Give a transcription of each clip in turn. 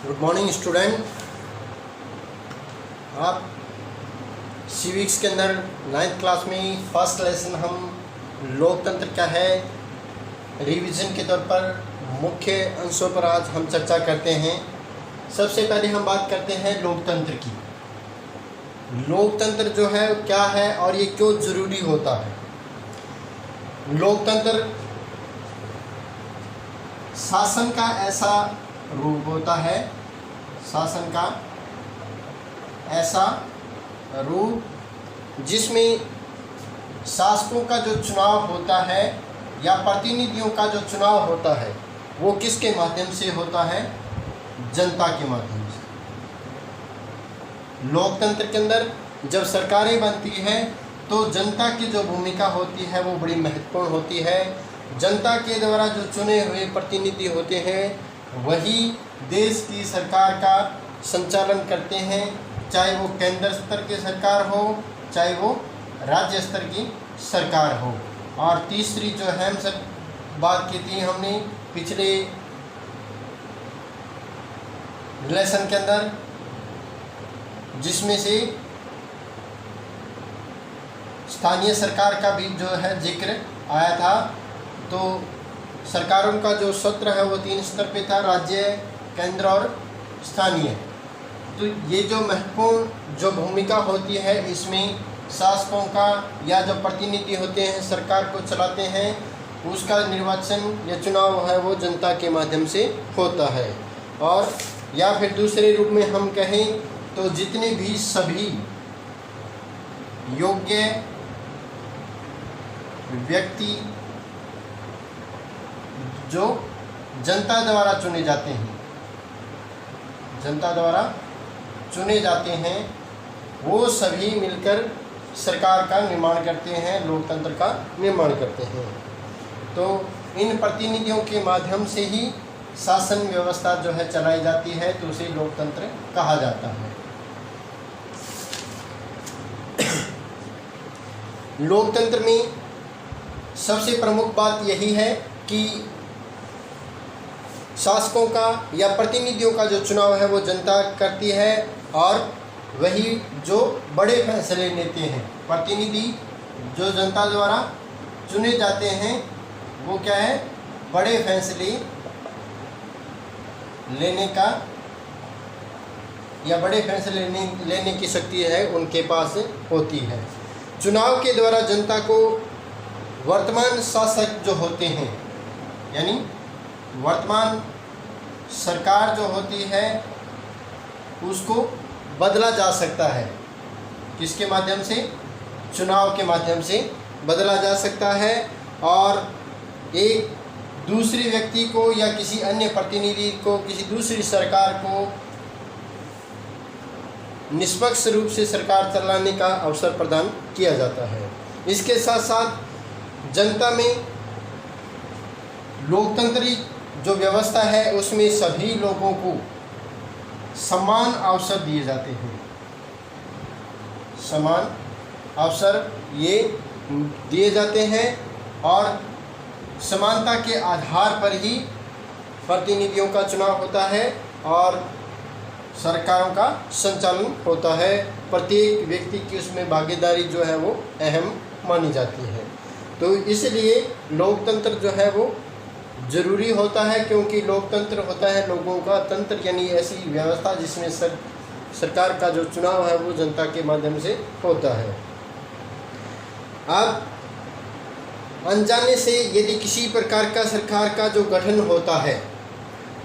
Good morning student. आप civics के अंदर 9th क्लास में फर्स्ट लेसन हम लोकतंत्र क्या है रिवीजन के तौर पर मुख्य अंशों पर आज हम चर्चा करते हैं। सबसे पहले हम बात करते हैं लोकतंत्र की। लोकतंत्र जो है क्या है और ये क्यों ज़रूरी होता है। लोकतंत्र शासन का ऐसा रूप होता है, शासन का ऐसा रूप जिसमें शासकों का जो चुनाव होता है या प्रतिनिधियों का जो चुनाव होता है वो किसके माध्यम से होता है? जनता के माध्यम से। लोकतंत्र के अंदर जब सरकारें बनती हैं तो जनता की जो भूमिका होती है वो बड़ी महत्वपूर्ण होती है। जनता के द्वारा जो चुने हुए प्रतिनिधि होते हैं वही देश की सरकार का संचालन करते हैं, चाहे वो केंद्र स्तर की सरकार हो चाहे वो राज्य स्तर की सरकार हो। और तीसरी जो अहम बात की थी हमने पिछले लेसन के अंदर, जिसमें से स्थानीय सरकार का भी जो है जिक्र आया था। तो सरकारों का जो सत्र है वो 3 स्तर पे था, राज्य, केंद्र और स्थानीय। तो ये जो महत्वपूर्ण जो भूमिका होती है इसमें शासकों का या जो प्रतिनिधि होते हैं सरकार को चलाते हैं उसका निर्वाचन या चुनाव है वो जनता के माध्यम से होता है। और या फिर दूसरे रूप में हम कहें तो जितने भी सभी योग्य व्यक्ति जो जनता द्वारा चुने जाते हैं, जनता द्वारा चुने जाते हैं, वो सभी मिलकर सरकार का निर्माण करते हैं, लोकतंत्र का निर्माण करते हैं। तो इन प्रतिनिधियों के माध्यम से ही शासन व्यवस्था जो है चलाई जाती है, तो उसे लोकतंत्र कहा जाता है। लोकतंत्र में सबसे प्रमुख बात यही है कि शासकों का या प्रतिनिधियों का जो चुनाव है वो जनता करती है और वही जो बड़े फैसले लेते हैं। प्रतिनिधि जो जनता द्वारा चुने जाते हैं वो क्या है? बड़े फैसले लेने का या बड़े फैसले लेने की शक्ति है उनके पास होती है। चुनाव के द्वारा जनता को वर्तमान शासक जो होते हैं यानी वर्तमान सरकार जो होती है उसको बदला जा सकता है। किसके माध्यम से? चुनाव के माध्यम से बदला जा सकता है। और एक दूसरे व्यक्ति को या किसी अन्य प्रतिनिधि को, किसी दूसरी सरकार को निष्पक्ष रूप से सरकार चलाने का अवसर प्रदान किया जाता है। इसके साथ साथ जनता में लोकतंत्री जो व्यवस्था है उसमें सभी लोगों को समान अवसर दिए जाते हैं। समान अवसर ये दिए जाते हैं और समानता के आधार पर ही प्रतिनिधियों का चुनाव होता है और सरकारों का संचालन होता है। प्रत्येक व्यक्ति की उसमें भागीदारी जो है वो अहम मानी जाती है। तो इसलिए लोकतंत्र जो है वो ज़रूरी होता है, क्योंकि लोकतंत्र होता है लोगों का तंत्र, यानी ऐसी व्यवस्था जिसमें सरकार का जो चुनाव है वो जनता के माध्यम से होता है। अब अनजाने से यदि किसी प्रकार का सरकार का जो गठन होता है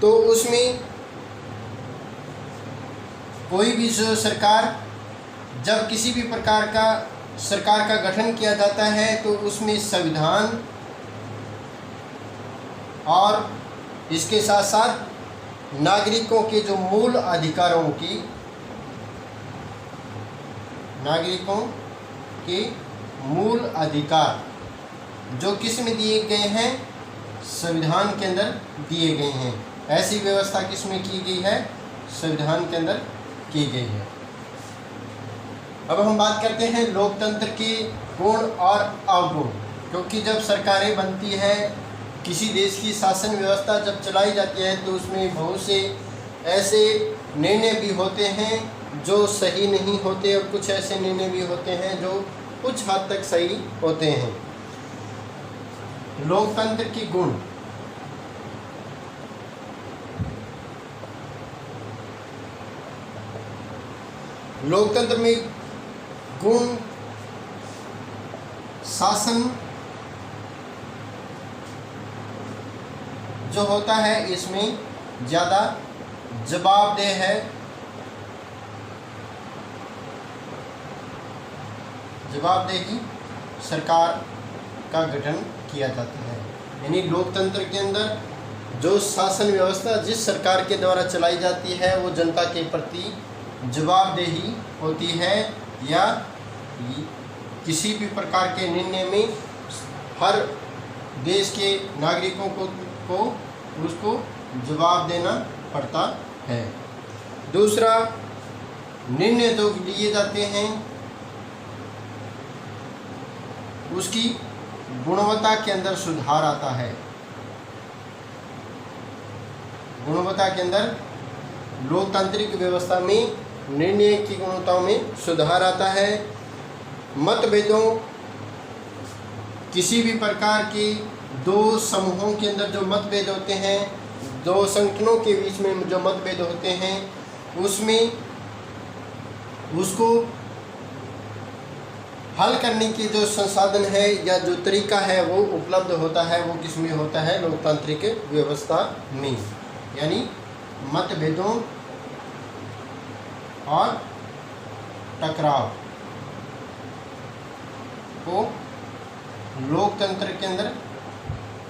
तो उसमें कोई भी जो सरकार, जब किसी भी प्रकार का सरकार का गठन किया जाता है तो उसमें संविधान और इसके साथ साथ नागरिकों के जो मूल अधिकारों की, नागरिकों के मूल अधिकार जो किस में दिए गए हैं? संविधान के अंदर दिए गए हैं। ऐसी व्यवस्था किस में की गई है? संविधान के अंदर की गई है। अब हम बात करते हैं लोकतंत्र के गुण और अवगुण, क्योंकि जब सरकारें बनती है, किसी देश की शासन व्यवस्था जब चलाई जाती है तो उसमें बहुत से ऐसे निर्णय भी होते हैं जो सही नहीं होते और कुछ ऐसे निर्णय भी होते हैं जो कुछ हद तक सही होते हैं। लोकतंत्र की गुण। लोकतंत्र में गुण शासन जो होता है इसमें ज़्यादा जवाबदेह है, जवाबदेही सरकार का गठन किया जाता है। यानी लोकतंत्र के अंदर जो शासन व्यवस्था जिस सरकार के द्वारा चलाई जाती है वो जनता के प्रति जवाबदेही होती है, या किसी भी प्रकार के निर्णय में हर देश के नागरिकों को उसको जवाब देना पड़ता है। दूसरा, निर्णय जो लिए जाते हैं उसकी गुणवत्ता के अंदर सुधार आता है। गुणवत्ता के अंदर लोकतांत्रिक व्यवस्था में निर्णय की गुणवत्ताओं में सुधार आता है। मतभेदों, किसी भी प्रकार के दो समूहों के अंदर जो मतभेद होते हैं, दो संगठनों के बीच में जो मतभेद होते हैं, उसमें उसको हल करने की जो संसाधन है या जो तरीका है वो उपलब्ध होता है, वो किसमें होता है? लोकतांत्रिक व्यवस्था में। यानी मतभेदों और टकराव को लोकतंत्र के अंदर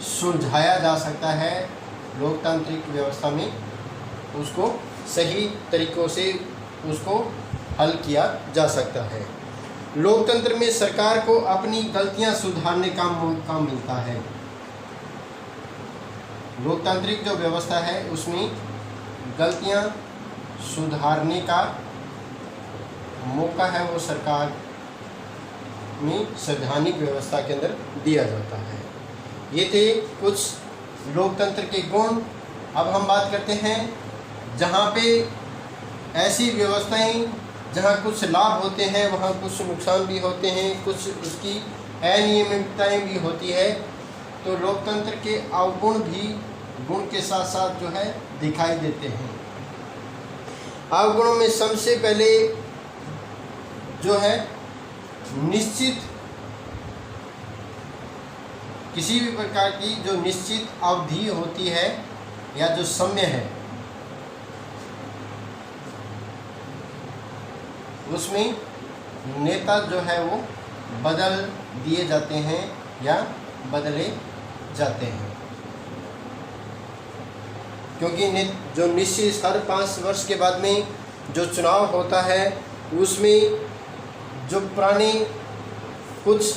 सुलझाया जा सकता है। लोकतांत्रिक व्यवस्था में उसको सही तरीकों से उसको हल किया जा सकता है। लोकतंत्र में सरकार को अपनी गलतियां सुधारने का मौका मिलता है। लोकतांत्रिक जो व्यवस्था है उसमें गलतियां सुधारने का मौका है वो सरकार में संवैधानिक व्यवस्था के अंदर दिया जाता है। ये थे कुछ लोकतंत्र के गुण। अब हम बात करते हैं जहाँ पे ऐसी व्यवस्थाएं जहाँ कुछ लाभ होते हैं वहाँ कुछ नुकसान भी होते हैं, कुछ उसकी अनियमितताएं भी होती है। तो लोकतंत्र के अवगुण भी गुण के साथ साथ जो है दिखाई देते हैं। अवगुणों में सबसे पहले जो है निश्चित, किसी भी प्रकार की जो निश्चित अवधि होती है या जो समय है उसमें नेता जो है वो बदल दिए जाते हैं या बदले जाते हैं, क्योंकि जो निश्चित हर 5 वर्ष के बाद में जो चुनाव होता है उसमें जो पुराने कुछ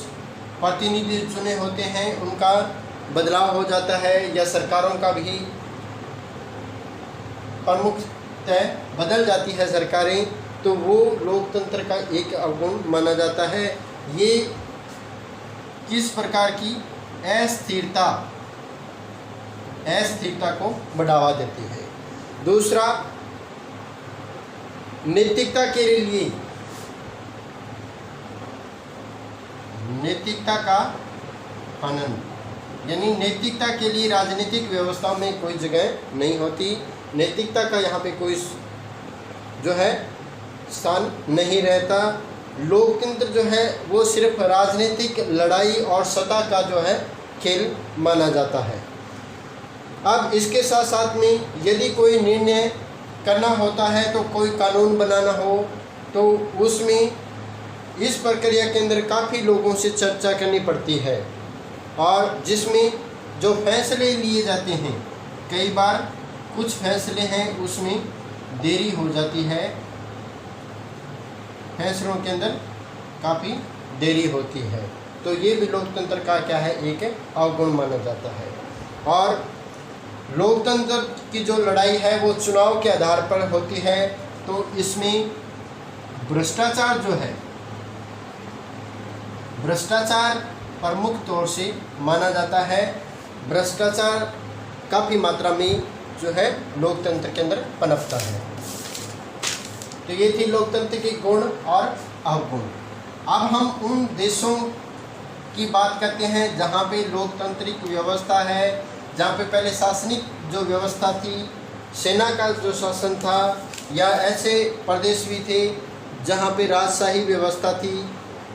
प्रतिनिधि चुने होते हैं उनका बदलाव हो जाता है, या सरकारों का भी प्रमुखतः बदल जाती है सरकारें, तो वो लोकतंत्र का एक अवगुण माना जाता है। ये किस प्रकार की अस्थिरता को बढ़ावा देती है। दूसरा, नैतिकता के लिए नैतिकता का हनन, यानी नैतिकता के लिए राजनीतिक व्यवस्था में कोई जगह नहीं होती। नैतिकता का यहाँ पे कोई जो है स्थान नहीं रहता। लोकतंत्र जो है वो सिर्फ राजनीतिक लड़ाई और सत्ता का जो है खेल माना जाता है। अब इसके साथ साथ में यदि कोई निर्णय करना होता है तो कोई कानून बनाना हो तो उसमें इस प्रक्रिया के अंदर काफ़ी लोगों से चर्चा करनी पड़ती है, और जिसमें जो फैसले लिए जाते हैं कई बार कुछ फैसले हैं उसमें देरी हो जाती है, फैसलों के अंदर काफ़ी देरी होती है। तो ये भी लोकतंत्र का क्या है, एक अवगुण माना जाता है। और लोकतंत्र की जो लड़ाई है वो चुनाव के आधार पर होती है, तो इसमें भ्रष्टाचार जो है, भ्रष्टाचार प्रमुख तौर से माना जाता है। भ्रष्टाचार काफ़ी मात्रा में जो है लोकतंत्र के अंदर पनपता है। तो ये थी लोकतंत्र के गुण और अवगुण। अब हम उन देशों की बात करते हैं जहाँ पे लोकतांत्रिक व्यवस्था है, जहाँ पे पहले शासनिक जो व्यवस्था थी, सेना का जो शासन था, या ऐसे प्रदेश भी थे जहाँ पे राजशाही व्यवस्था थी,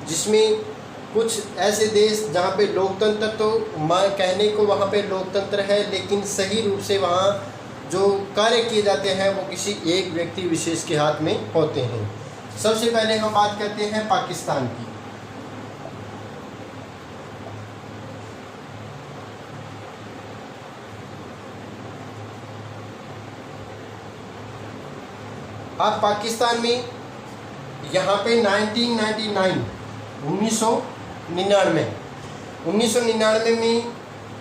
जिसमें कुछ ऐसे देश जहाँ पे लोकतंत्र, तो मैं कहने को वहाँ पे लोकतंत्र है, लेकिन सही रूप से वहाँ जो कार्य किए जाते हैं वो किसी एक व्यक्ति विशेष के हाथ में होते हैं। सबसे पहले हम बात करते हैं पाकिस्तान की। अब पाकिस्तान में यहाँ पे 1999 में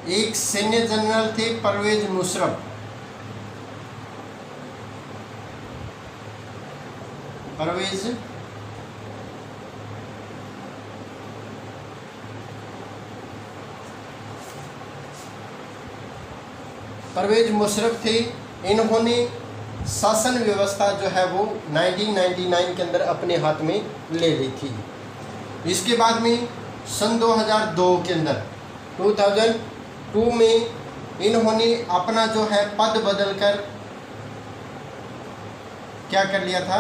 एक सैन्य जनरल थे परवेज मुशर्रफ। परवेज मुशर्रफ थे। इन्होंने शासन व्यवस्था जो है वो 1999 के अंदर अपने हाथ में ले ली थी। इसके बाद में सन 2002 के अंदर 2002 में इन्होंने अपना जो है पद बदलकर क्या कर लिया था,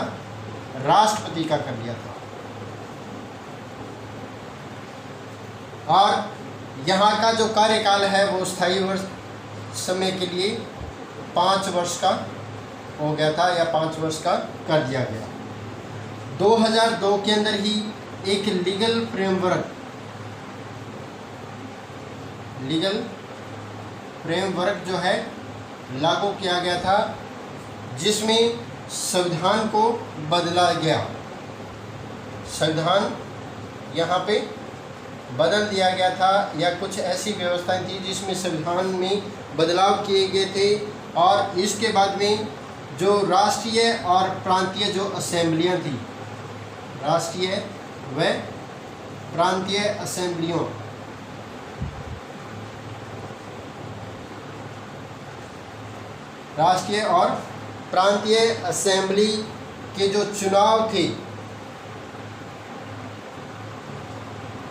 राष्ट्रपति का कर लिया था। और यहाँ का जो कार्यकाल है वो स्थायी समय के लिए 5 वर्ष का हो गया था, या 5 वर्ष का कर दिया गया। 2002 के अंदर ही एक लीगल फ्रेमवर्क जो है लागू किया गया था, जिसमें संविधान को बदला गया। संविधान यहाँ पे बदल दिया गया था, या कुछ ऐसी व्यवस्थाएं थी जिसमें संविधान में बदलाव किए गए थे। और इसके बाद में जो राष्ट्रीय और प्रांतीय जो असेंबलियां थी, राष्ट्रीय व प्रांतीय असेंबलियों, राष्ट्रीय और प्रांतीय असेंबली के जो चुनाव थे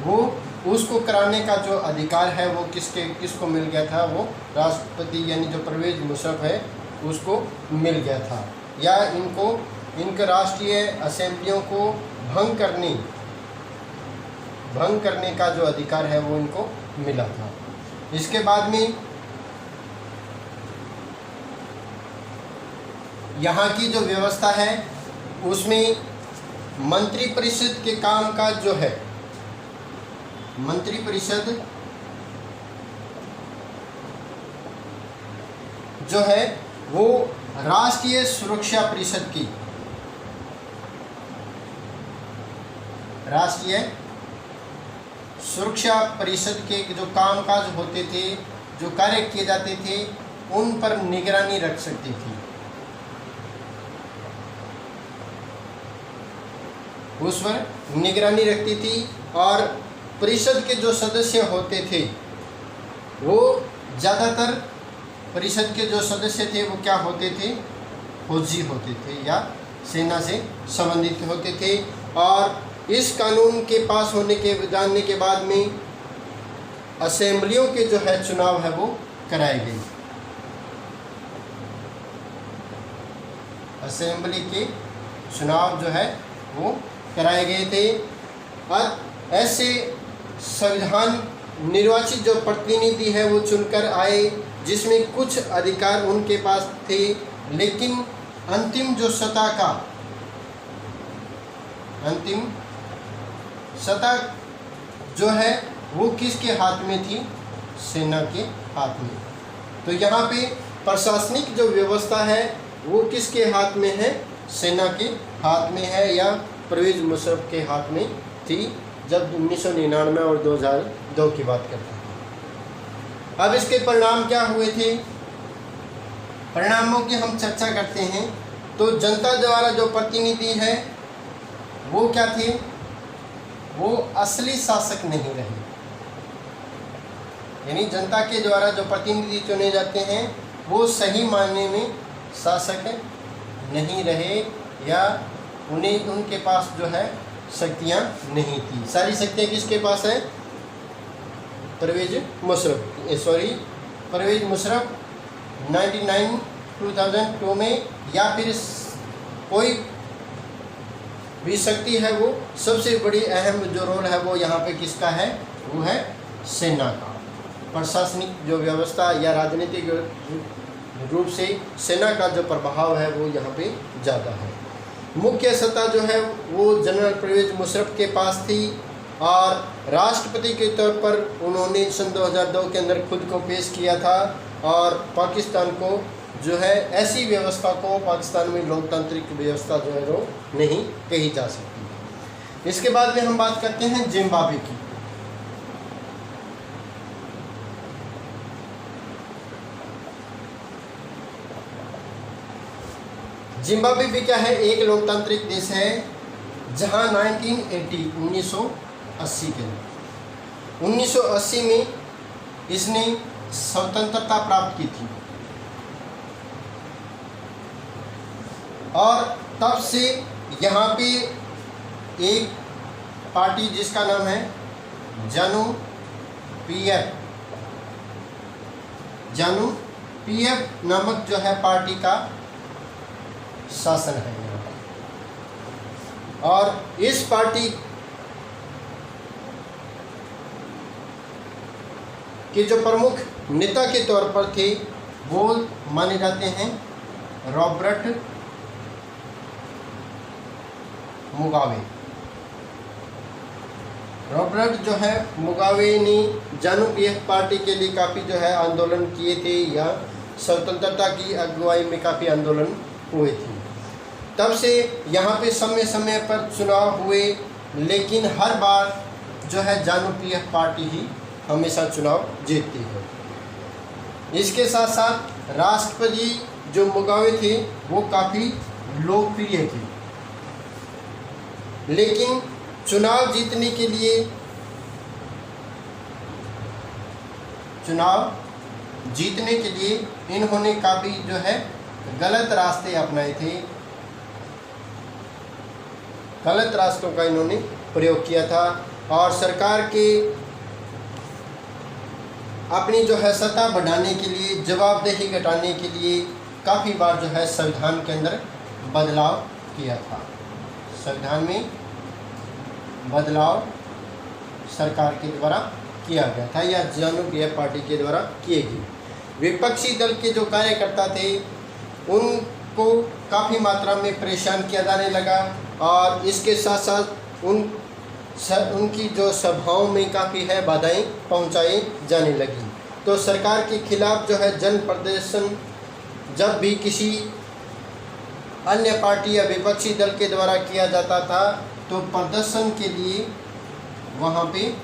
वो उसको कराने का जो अधिकार है वो किसको मिल गया था, वो राष्ट्रपति यानी जो परवेज मुशर्रफ है उसको मिल गया था। या इनके राष्ट्रीय असेंबलियों को भंग करने का जो अधिकार है वो इनको मिला था। इसके बाद में यहाँ की जो व्यवस्था है उसमें मंत्रिपरिषद के काम का जो है, मंत्रिपरिषद जो है वो राष्ट्रीय सुरक्षा परिषद की, राष्ट्रीय सुरक्षा परिषद के जो कामकाज होते थे, जो कार्य किए जाते थे, उन पर निगरानी रख सकती थी। उस पर निगरानी रखती थी। और परिषद के जो सदस्य होते थे वो ज़्यादातर परिषद के जो सदस्य थे वो क्या होते थे, फौजी होते थे या सेना से संबंधित होते थे। और इस कानून के पास होने के जानने के बाद में असेंबलियों के जो है चुनाव है वो कराए गए। असेंबली के चुनाव जो है वो कराए गए थे। और ऐसे संविधान निर्वाचित जो प्रतिनिधि है वो चुनकर आए, जिसमें कुछ अधिकार उनके पास थे, लेकिन अंतिम सत्ता जो है वो किसके हाथ में थी, सेना के हाथ में। तो यहाँ पे प्रशासनिक जो व्यवस्था है वो किसके हाथ में है, सेना के हाथ में है, या परवेज मुशर्रफ के हाथ में थी जब 1999 और 2002 की बात करते हैं। अब इसके परिणाम क्या हुए थे, परिणामों की हम चर्चा करते हैं। तो जनता द्वारा जो प्रतिनिधि है वो क्या थे, वो असली शासक नहीं रहे। यानी जनता के द्वारा जो प्रतिनिधि चुने जाते हैं वो सही मायने में शासक नहीं रहे या उनके पास जो है शक्तियाँ नहीं थी। सारी शक्तियाँ किसके पास है? परवेज़ मुशर्रफ 2002 में, या फिर कोई भी शक्ति है वो सबसे बड़ी अहम जो रोल है वो यहाँ पे किसका है? वो है सेना का। प्रशासनिक जो व्यवस्था या राजनीतिक रूप से सेना का जो प्रभाव है वो यहाँ पे ज़्यादा है। मुख्य सत्ता जो है वो जनरल परवेज़ मुशर्रफ के पास थी और राष्ट्रपति के तौर पर उन्होंने सन 2002 के अंदर खुद को पेश किया था और पाकिस्तान को जो है ऐसी व्यवस्था को पाकिस्तान में लोकतांत्रिक व्यवस्था जो है वो नहीं कही जा सकती। इसके बाद में हम बात करते हैं जिम्बाब्वे की। जिम्बाब्वे भी क्या है? एक लोकतांत्रिक देश है जहां 1980 के 1980 में इसने स्वतंत्रता प्राप्त की थी और तब से यहाँ पे एक पार्टी जिसका नाम है जानू पीएफ नामक जो है पार्टी का शासन है यहाँ पर। और इस पार्टी के जो प्रमुख नेता के तौर पर थे वो माने जाते हैं रॉबर्ट मुगाबे। रॉबर्ट जो है मुगाबे ने जानू पीएफ पार्टी के लिए काफ़ी जो है आंदोलन किए थे या स्वतंत्रता की अगुवाई में काफ़ी आंदोलन हुए थे। तब से यहाँ पे समय समय पर चुनाव हुए, लेकिन हर बार जो है जानू पीएफ पार्टी ही हमेशा चुनाव जीतती है। इसके साथ साथ राष्ट्रपति जो मुगाबे थे वो काफ़ी लोकप्रिय थे, लेकिन चुनाव जीतने के लिए इन्होंने काफ़ी जो है गलत रास्ते अपनाए थे, गलत रास्तों का इन्होंने प्रयोग किया था और सरकार के अपनी जो है सत्ता बढ़ाने के लिए, जवाबदेही घटाने के लिए काफ़ी बार जो है संविधान के अंदर बदलाव किया था। संविधान में बदलाव सरकार के द्वारा किया गया था या जानू पीएफ पार्टी के द्वारा किए गए। विपक्षी दल के जो कार्यकर्ता थे उनको काफ़ी मात्रा में परेशान किया जाने लगा और इसके साथ साथ उनकी जो सभाओं में काफ़ी है बाधाएं पहुंचाई जाने लगी। तो सरकार के खिलाफ जो है जन प्रदर्शन जब भी किसी अन्य पार्टी या विपक्षी दल के द्वारा किया जाता था तो प्रदर्शन के लिए वहाँ पे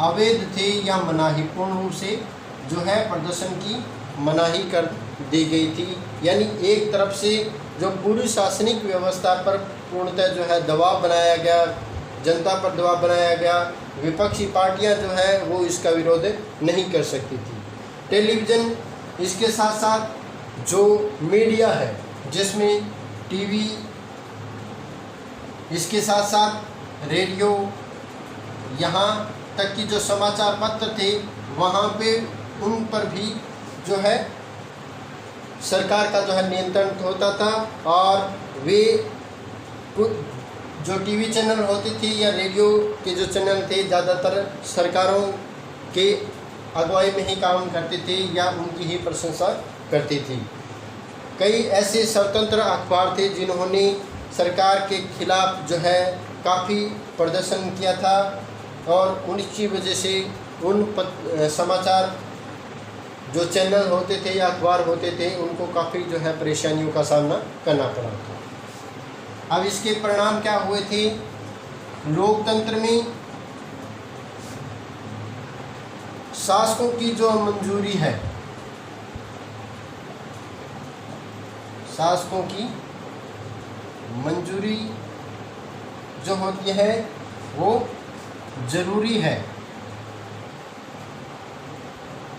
अवैध थे या मनाही, पूर्ण रूप से जो है प्रदर्शन की मनाही कर दी गई थी। यानी एक तरफ से जो पूरी शासनिक व्यवस्था पर पूर्णतः जो है दबाव बनाया गया, जनता पर दबाव बनाया गया, विपक्षी पार्टियां जो है वो इसका विरोध नहीं कर सकती थी। टेलीविज़न, इसके साथ साथ जो मीडिया है जिसमें टीवी, इसके साथ साथ रेडियो, यहाँ तक कि जो समाचार पत्र थे वहाँ पे उन पर भी जो है सरकार का जो है नियंत्रण होता था और वे जो टीवी चैनल होते थे या रेडियो के जो चैनल थे ज़्यादातर सरकारों के अगुवाई में ही काम करते थे या उनकी ही प्रशंसा करती थी। कई ऐसे स्वतंत्र अखबार थे जिन्होंने सरकार के खिलाफ जो है काफ़ी प्रदर्शन किया था और उनकी वजह से उन समाचार जो चैनल होते थे या अखबार होते थे उनको काफ़ी जो है परेशानियों का सामना करना पड़ा था। अब इसके परिणाम क्या हुए थे? लोकतंत्र में शासकों की जो मंजूरी है, शासकों की मंजूरी जो होती है वो ज़रूरी है,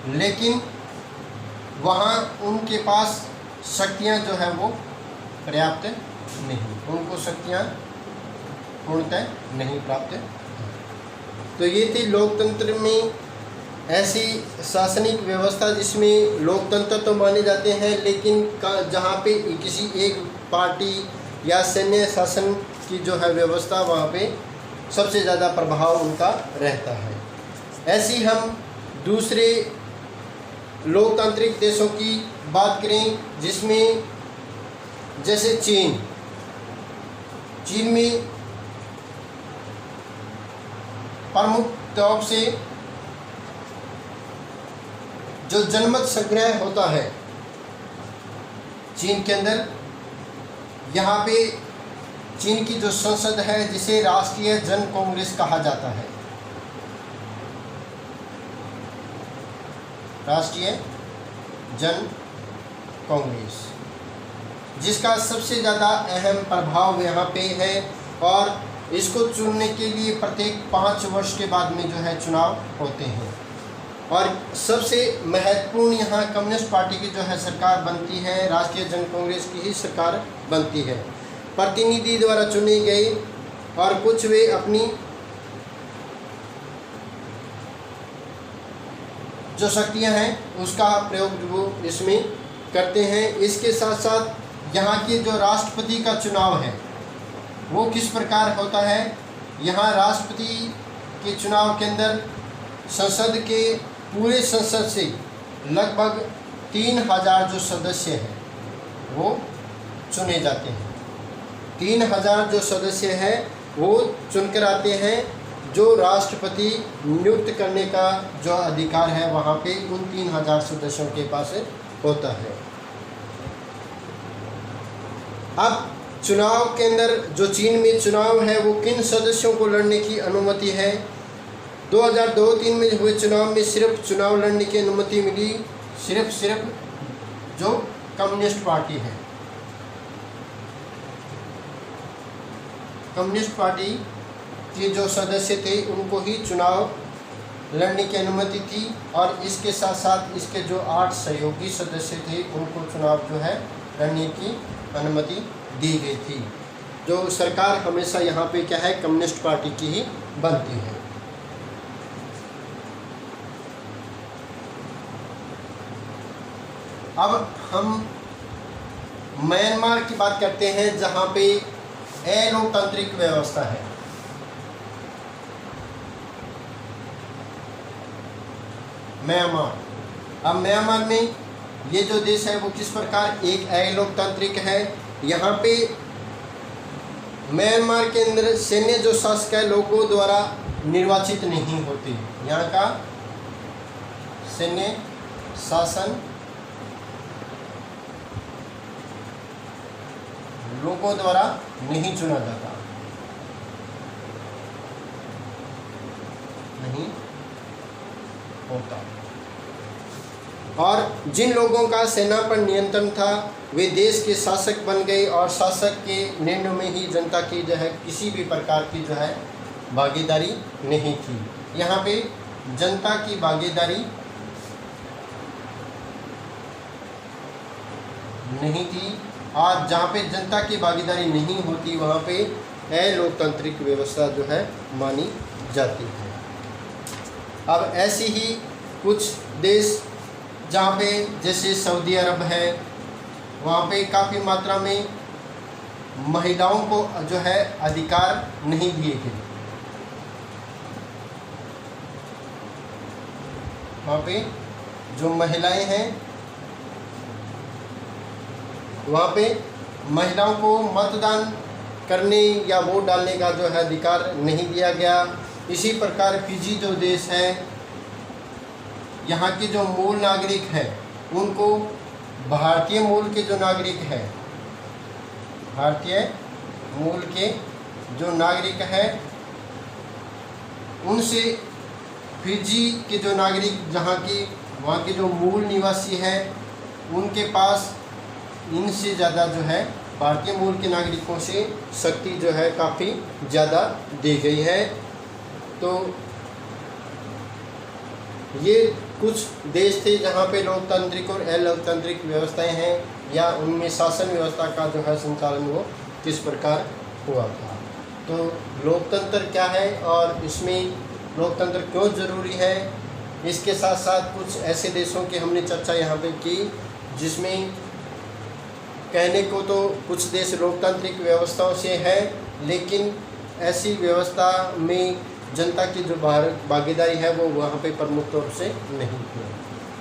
लेकिन वहाँ उनके पास शक्तियाँ जो है वो पर्याप्त नहीं, उनको शक्तियाँ पूर्णतः नहीं प्राप्त। तो ये थी लोकतंत्र में ऐसी शासनिक व्यवस्था जिसमें लोकतंत्र तो माने जाते हैं, लेकिन जहाँ पे किसी एक पार्टी या सैन्य शासन की जो है व्यवस्था, वहाँ पे सबसे ज़्यादा प्रभाव उनका रहता है। ऐसी हम दूसरे लोकतांत्रिक देशों की बात करें, जिसमें जैसे चीन में प्रमुख तौर से जो जनमत संग्रह होता है चीन के अंदर, यहाँ पे चीन की जो संसद है जिसे राष्ट्रीय जन कांग्रेस कहा जाता है, राष्ट्रीय जन कांग्रेस, जिसका सबसे ज़्यादा अहम प्रभाव यहाँ पे है। और इसको चुनने के लिए प्रत्येक 5 वर्ष के बाद में जो है चुनाव होते हैं। और सबसे महत्वपूर्ण यहाँ कम्युनिस्ट पार्टी की जो है सरकार बनती है, राष्ट्रीय जन कांग्रेस की ही सरकार बनती है, प्रतिनिधि द्वारा चुने गए। और कुछ वे अपनी जो शक्तियाँ हैं उसका प्रयोग वो इसमें करते हैं। इसके साथ साथ यहाँ के जो राष्ट्रपति का चुनाव है वो किस प्रकार होता है। यहाँ राष्ट्रपति के चुनाव के अंदर संसद के पूरे संसद से लगभग 3000 जो सदस्य हैं वो चुने जाते हैं। 3000 जो सदस्य हैं वो चुनकर आते हैं। जो राष्ट्रपति नियुक्त करने का जो अधिकार है वहाँ पे उन 3000 सदस्यों के पास होता है। अब चुनाव के अंदर जो चीन में चुनाव है वो किन सदस्यों को लड़ने की अनुमति है। 2002-3 में हुए चुनाव में सिर्फ चुनाव लड़ने की अनुमति मिली सिर्फ जो कम्युनिस्ट पार्टी है, कम्युनिस्ट पार्टी के जो सदस्य थे उनको ही चुनाव लड़ने की अनुमति थी। और इसके साथ साथ इसके जो 8 सहयोगी सदस्य थे उनको चुनाव जो है लड़ने की अनुमति दी गई थी। जो सरकार हमेशा यहाँ पे क्या है, कम्युनिस्ट पार्टी की ही बनती है। अब हम म्यांमार की बात करते हैं जहाँ पे अलोकतांत्रिक व्यवस्था है। म्यांमार, अब म्यांमार में ये जो देश है वो किस प्रकार एक अलोकतांत्रिक है। यहाँ पे म्यांमार के अंदर सैन्य जो शासक है लोगों द्वारा निर्वाचित नहीं होते। यहाँ का सैन्य शासन लोगों द्वारा नहीं चुना जाता, नहीं होता। और जिन लोगों का सेना पर नियंत्रण था वे देश के शासक बन गए और शासक के निर्णय में ही जनता की जो है किसी भी प्रकार की जो है भागीदारी नहीं थी। यहाँ पे जनता की भागीदारी नहीं थी। और जहाँ पे जनता की भागीदारी नहीं होती वहाँ पे अलोकतांत्रिक व्यवस्था जो है मानी जाती है। अब ऐसी ही कुछ देश जहाँ पे जैसे सऊदी अरब है, वहाँ पे काफ़ी मात्रा में महिलाओं को जो है अधिकार नहीं दिए गए। वहाँ पे जो महिलाएं हैं वहाँ पे महिलाओं को मतदान करने या वोट डालने का जो है अधिकार नहीं दिया गया। इसी प्रकार फिजी जो देश है, यहाँ के जो मूल नागरिक हैं उनको भारतीय मूल के जो नागरिक हैं, भारतीय मूल के जो नागरिक हैं उनसे फिजी के जो नागरिक जहाँ की वहाँ के जो मूल निवासी हैं उनके पास इनसे ज़्यादा जो है भारतीय मूल के नागरिकों से शक्ति जो है काफ़ी ज़्यादा दी गई है। तो ये कुछ देश थे जहाँ पे लोकतांत्रिक और अलोकतांत्रिक व्यवस्थाएं हैं, या उनमें शासन व्यवस्था का जो है संचालन वो किस प्रकार हुआ था। तो लोकतंत्र क्या है और इसमें लोकतंत्र क्यों ज़रूरी है, इसके साथ साथ कुछ ऐसे देशों की हमने चर्चा यहाँ पे की जिसमें कहने को तो कुछ देश लोकतांत्रिक व्यवस्थाओं से है, लेकिन ऐसी व्यवस्था में जनता की जो भागीदारी है वो वहाँ पे प्रमुख तौर से नहीं है।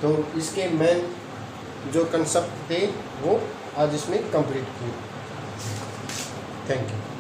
तो इसके मेन जो कंसेप्ट थे वो आज इसमें कंप्लीट किए। Thank you.